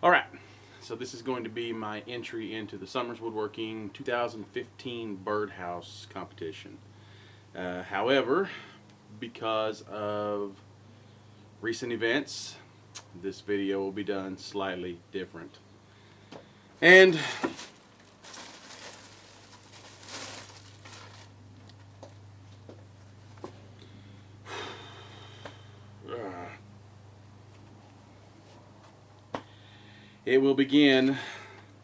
Alright, so this is going to be my entry into the Summers Woodworking 2015 Birdhouse competition. However, because of recent events, this video will be done slightly different. And it will begin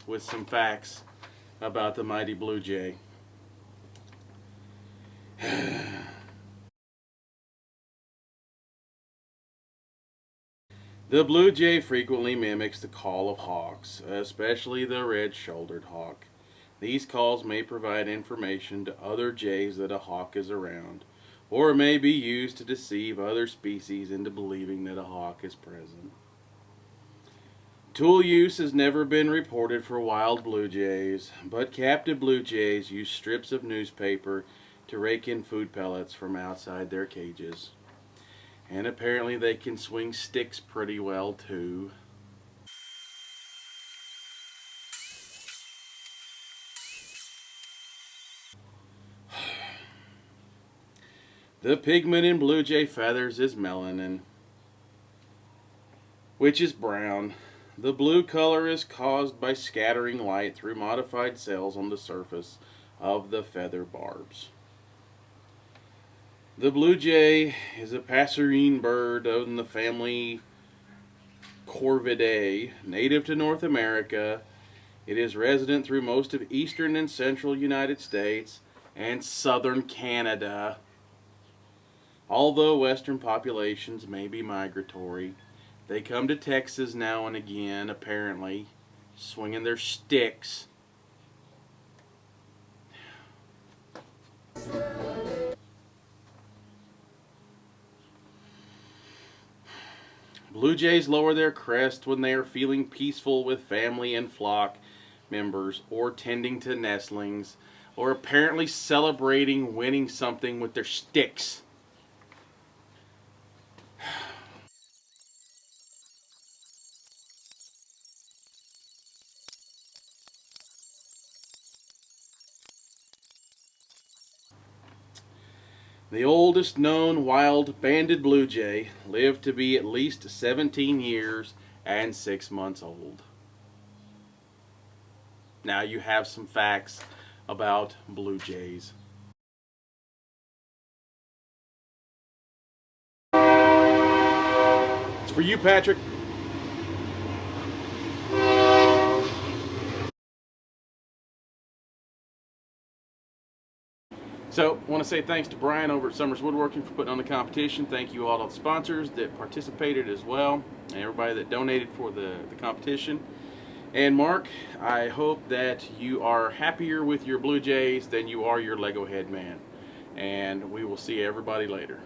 with some facts about the mighty Blue Jay. The blue jay frequently mimics the call of hawks, especially the red-shouldered hawk. These calls may provide information to other jays that a hawk is around, or may be used to deceive other species into believing that a hawk is present. Tool use has never been reported for wild blue jays, but captive blue jays use strips of newspaper to rake in food pellets from outside their cages. And apparently they can swing sticks pretty well too. The pigment in blue jay feathers is melanin, which is brown. The blue color is caused by scattering light through modified cells on the surface of the feather barbs. The blue jay is a passerine bird in the family Corvidae, native to North America. It is resident through most of eastern and central United States and southern Canada. Although western populations may be migratory, they come to Texas now and again, apparently, swinging their sticks. Blue jays lower their crest when they are feeling peaceful with family and flock members, or tending to nestlings, or apparently celebrating winning something with their sticks. The oldest known wild banded blue jay lived to be at least 17 years and 6 months old. Now you have some facts about blue jays. It's for you, Patrick. So, I want to say thanks to Brian over at Summers Woodworking for putting on the competition. Thank you all to the sponsors that participated as well, and everybody that donated for the competition. And Mark, I hope that you are happier with your Blue Jays than you are your Lego head man. And we will see everybody later.